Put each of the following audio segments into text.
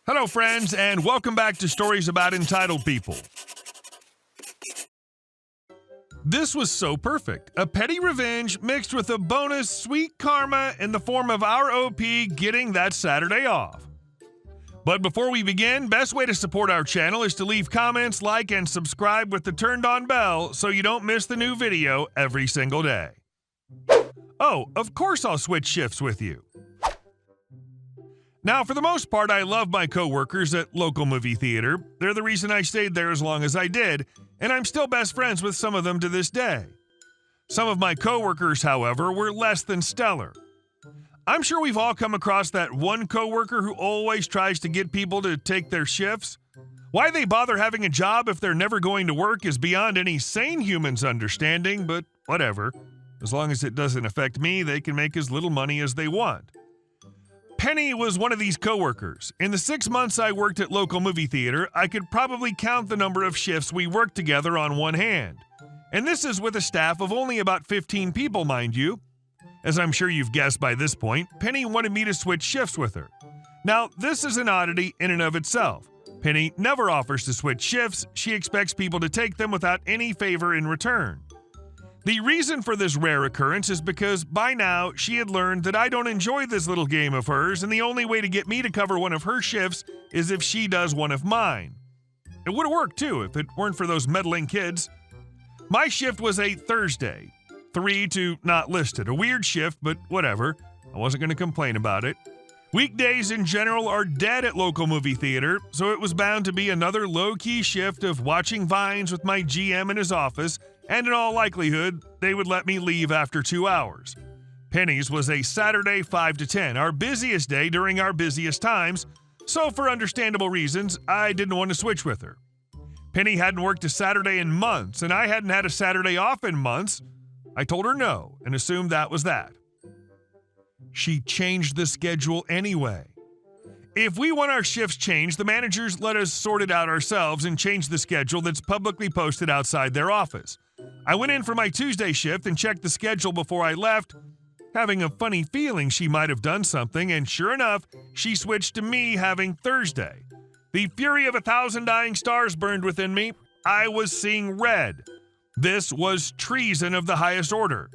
Hello, friends, and welcome back to Stories About Entitled People. This was so perfect. A petty revenge mixed with a bonus sweet karma in the form of our OP getting that Saturday off. But before we begin, best way to support our channel is to leave comments, like, and subscribe with the turned-on bell so you don't miss the new video every single day. Oh, of course I'll switch shifts with you. Now, for the most part, I love my co-workers at local movie theater. They're the reason I stayed there as long as I did, and I'm still best friends with some of them to this day. Some of my co-workers, however, were less than stellar. I'm sure we've all come across that one co-worker who always tries to get people to take their shifts. Why they bother having a job if they're never going to work is beyond any sane human's understanding, but whatever. As long as it doesn't affect me, they can make as little money as they want. Penny was one of these coworkers. In the 6 months I worked at local movie theater, I could probably count the number of shifts we worked together on one hand. And this is with a staff of only about 15 people, mind you. As I'm sure you've guessed by this point, Penny wanted me to switch shifts with her. Now, this is an oddity in and of itself. Penny never offers to switch shifts. She expects people to take them without any favor in return. The reason for this rare occurrence is because by now she had learned that I don't enjoy this little game of hers, and the only way to get me to cover one of her shifts is if she does one of mine. It would have worked too if it weren't for those meddling kids. My shift was a Thursday, 3 to not listed. A weird shift, but whatever. I wasn't going to complain about it. Weekdays in general are dead at local movie theater, so it was bound to be another low-key shift of watching Vines with my GM in his office, and in all likelihood, they would let me leave after 2 hours. Penny's was a Saturday 5 to 10, our busiest day during our busiest times, so for understandable reasons, I didn't want to switch with her. Penny hadn't worked a Saturday in months, and I hadn't had a Saturday off in months. I told her no, and assumed that was that. She changed the schedule anyway. If we want our shifts changed, the managers let us sort it out ourselves and change the schedule that's publicly posted outside their office. I went in for my Tuesday shift and checked the schedule before I left, having a funny feeling she might have done something, and sure enough, she switched to me having Thursday. The fury of 1,000 dying stars burned within me. I was seeing red. This was treason of the highest order.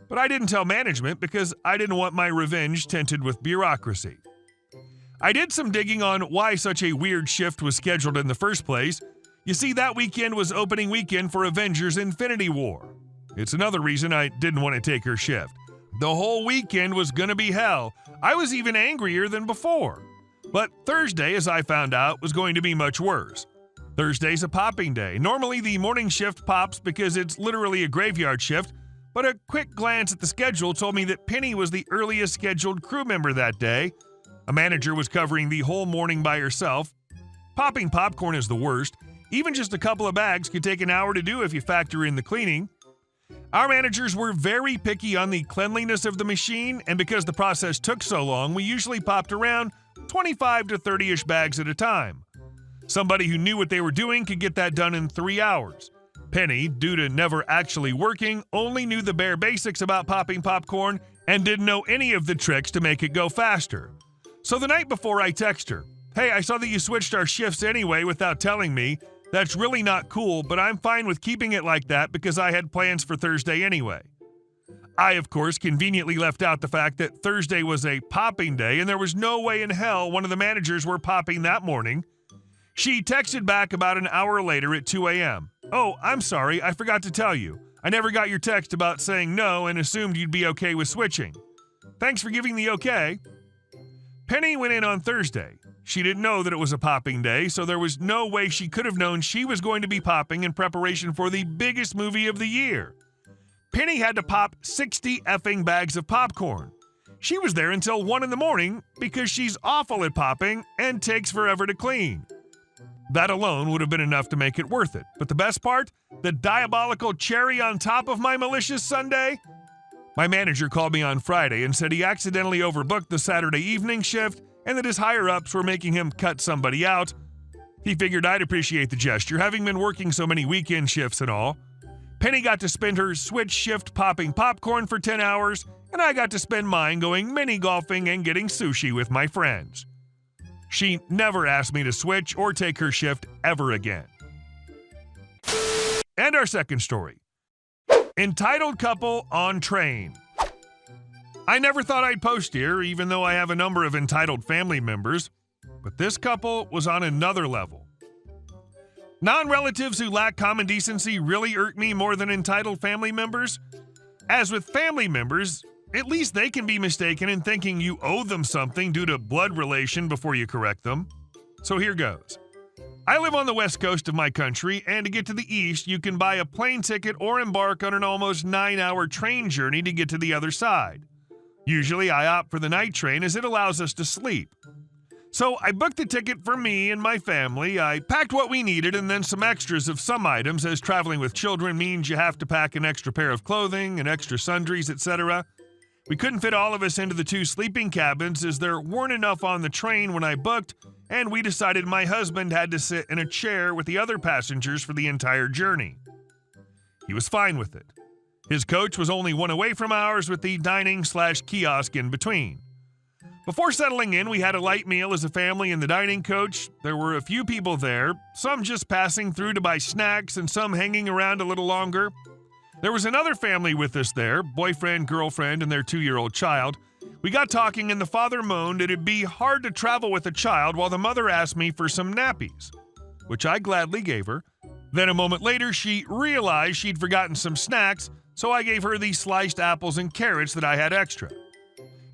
But I didn't tell management because I didn't want my revenge tinted with bureaucracy. I did some digging on why such a weird shift was scheduled in the first place. You see, that weekend was opening weekend for Avengers Infinity War. It's another reason I didn't want to take her shift. The whole weekend was gonna be hell. I was even angrier than before. But Thursday, as I found out, was going to be much worse. Thursday's a popping day. Normally the morning shift pops because it's literally a graveyard shift, but a quick glance at the schedule told me that Penny was the earliest scheduled crew member that day. A manager was covering the whole morning by herself. Popping popcorn is the worst. Even just a couple of bags could take an hour to do if you factor in the cleaning. Our managers were very picky on the cleanliness of the machine, and because the process took so long, we usually popped around 25 to 30-ish bags at a time. Somebody who knew what they were doing could get that done in 3 hours. Penny, due to never actually working, only knew the bare basics about popping popcorn and didn't know any of the tricks to make it go faster. So the night before I text her, "Hey, I saw that you switched our shifts anyway without telling me. That's really not cool, but I'm fine with keeping it like that because I had plans for Thursday anyway." I, of course, conveniently left out the fact that Thursday was a popping day and there was no way in hell one of the managers were popping that morning. She texted back about an hour later at 2 a.m. "Oh, I'm sorry, I forgot to tell you. I never got your text about saying no and assumed you'd be okay with switching. Thanks for giving the okay." Penny went in on Thursday. She didn't know that it was a popping day, so there was no way she could have known she was going to be popping in preparation for the biggest movie of the year. Penny had to pop 60 effing bags of popcorn. She was there until 1 in the morning because she's awful at popping and takes forever to clean. That alone would have been enough to make it worth it. But the best part? The diabolical cherry on top of my malicious Sunday? My manager called me on Friday and said he accidentally overbooked the Saturday evening shift and that his higher-ups were making him cut somebody out. He figured I'd appreciate the gesture, having been working so many weekend shifts and all. Penny got to spend her switch shift popping popcorn for 10 hours, and I got to spend mine going mini-golfing and getting sushi with my friends. She never asked me to switch or take her shift ever again. And our second story. Entitled couple on train. I never thought I'd post here, even though I have a number of entitled family members, but this couple was on another level. Non-relatives who lack common decency really irk me more than entitled family members. As with family members, at least they can be mistaken in thinking you owe them something due to blood relation before you correct them. So here goes. I live on the west coast of my country, and to get to the east, you can buy a plane ticket or embark on an almost 9-hour train journey to get to the other side. Usually, I opt for the night train as it allows us to sleep. So I booked the ticket for me and my family. I packed what we needed and then some extras of some items, as traveling with children means you have to pack an extra pair of clothing and extra sundries, etc. We couldn't fit all of us into the 2 sleeping cabins as there weren't enough on the train when I booked, and we decided my husband had to sit in a chair with the other passengers for the entire journey. He was fine with it. His coach was only one away from ours with the dining/kiosk in between. Before settling in, we had a light meal as a family in the dining coach. There were a few people there, some just passing through to buy snacks and some hanging around a little longer. There was another family with us there, boyfriend, girlfriend, and their 2-year-old child. We got talking and the father moaned it'd be hard to travel with a child while the mother asked me for some nappies, which I gladly gave her. Then a moment later, she realized she'd forgotten some snacks, so I gave her the sliced apples and carrots that I had extra.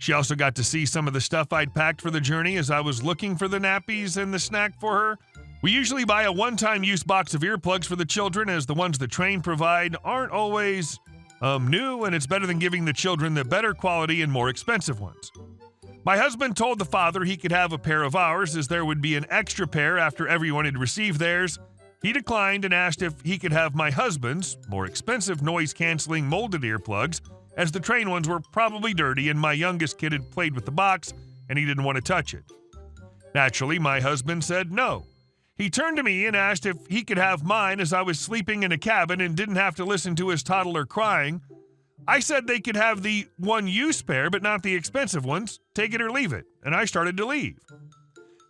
She also got to see some of the stuff I'd packed for the journey as I was looking for the nappies and the snack for her. We usually buy a one-time use box of earplugs for the children, as the ones the train provide aren't always new, and it's better than giving the children the better quality and more expensive ones. My husband told the father he could have a pair of ours, as there would be an extra pair after everyone had received theirs. He declined and asked if he could have my husband's, more expensive noise-canceling molded earplugs, as the train ones were probably dirty and my youngest kid had played with the box and he didn't want to touch it. Naturally, my husband said no. He turned to me and asked if he could have mine, as I was sleeping in a cabin and didn't have to listen to his toddler crying. I said they could have the one-use pair, but not the expensive ones. Take it or leave it. And I started to leave.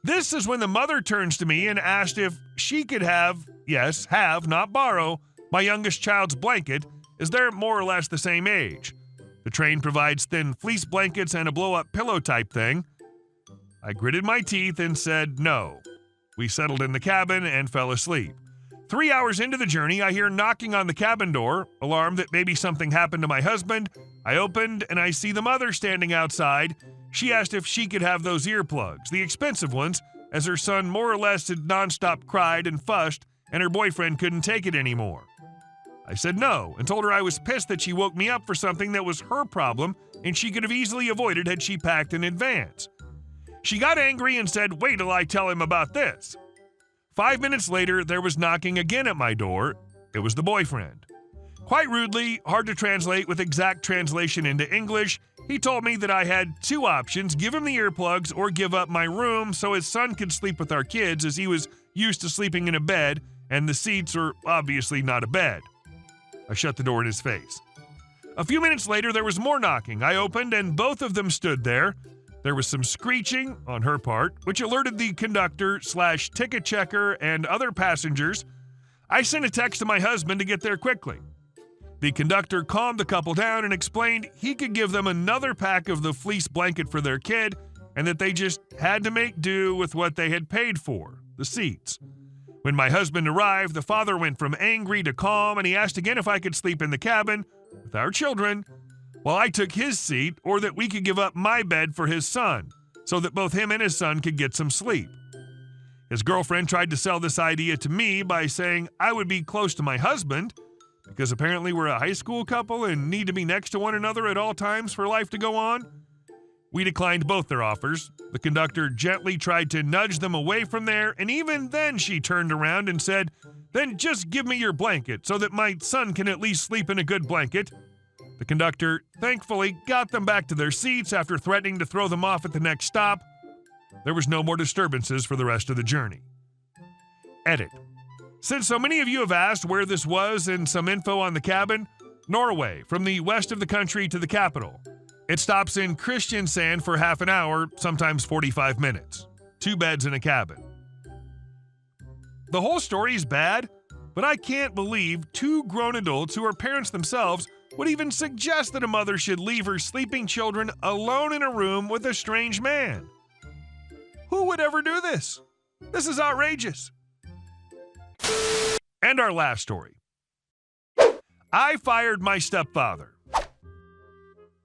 This is when the mother turns to me and asked if she could have, yes, have, not borrow, my youngest child's blanket, as they're more or less the same age. The train provides thin fleece blankets and a blow-up pillow type thing. I gritted my teeth and said no. We settled in the cabin and fell asleep. 3 hours into the journey, I hear knocking on the cabin door. Alarmed that maybe something happened to my husband, I opened and I see the mother standing outside. She asked if she could have those earplugs, the expensive ones, as her son more or less had nonstop cried and fussed and her boyfriend couldn't take it anymore. I said no and told her I was pissed that she woke me up for something that was her problem and she could have easily avoided had she packed in advance. She got angry and said, "Wait till I tell him about this." 5 minutes later, there was knocking again at my door. It was the boyfriend. Quite rudely, hard to translate with exact translation into English, he told me that I had 2 options: give him the earplugs or give up my room so his son could sleep with our kids, as he was used to sleeping in a bed and the seats are obviously not a bed. I shut the door in his face. A few minutes later, there was more knocking. I opened and both of them stood there. There was some screeching on her part, which alerted the conductor/ticket checker and other passengers. I sent a text to my husband to get there quickly. The conductor calmed the couple down and explained he could give them another pack of the fleece blanket for their kid and that they just had to make do with what they had paid for, the seats. When my husband arrived, the father went from angry to calm, and he asked again if I could sleep in the cabin with our children while I took his seat, or that we could give up my bed for his son so that both him and his son could get some sleep. His girlfriend tried to sell this idea to me by saying I would be close to my husband because apparently we're a high school couple and need to be next to one another at all times for life to go on. We declined both their offers. The conductor gently tried to nudge them away from there, and even then she turned around and said, "Then just give me your blanket so that my son can at least sleep in a good blanket." The conductor thankfully got them back to their seats after threatening to throw them off at the next stop. There was no more disturbances for the rest of the journey. Edit. Since so many of you have asked where this was and some info on the cabin, Norway, from the west of the country to the capital. It stops in Kristiansand for half an hour, sometimes 45 minutes. 2 beds in a cabin. The whole story is bad, but I can't believe 2 grown adults who are parents themselves would even suggest that a mother should leave her sleeping children alone in a room with a strange man. Who would ever do this? This is outrageous. And our last story. I fired my stepfather.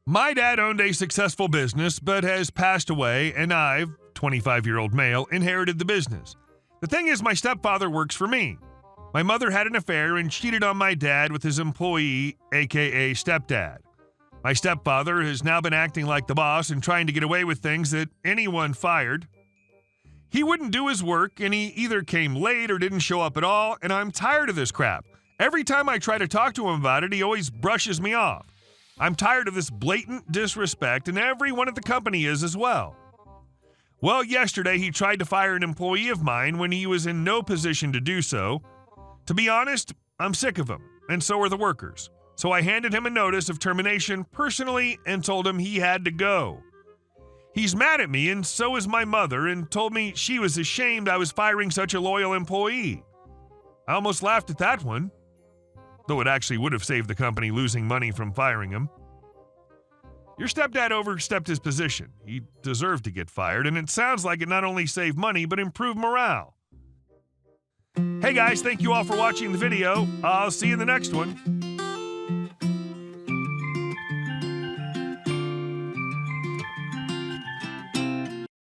My dad owned a successful business but has passed away, and I've, 25-year-old male, inherited the business. The thing is, my stepfather works for me. My mother had an affair and cheated on my dad with his employee, aka stepdad. My stepfather has now been acting like the boss and trying to get away with things that anyone fired. He wouldn't do his work, and he either came late or didn't show up at all, and I'm tired of this crap. Every time I try to talk to him about it, he always brushes me off. I'm tired of this blatant disrespect, and everyone at the company is as well. Well, yesterday he tried to fire an employee of mine when he was in no position to do so. To be honest, I'm sick of him, and so are the workers. So I handed him a notice of termination personally and told him he had to go. He's mad at me, and so is my mother, and told me she was ashamed I was firing such a loyal employee. I almost laughed at that one, though it actually would have saved the company losing money from firing him. Your stepdad overstepped his position. He deserved to get fired, and it sounds like it not only saved money, but improved morale. Hey guys, thank you all for watching the video. I'll see you in the next one.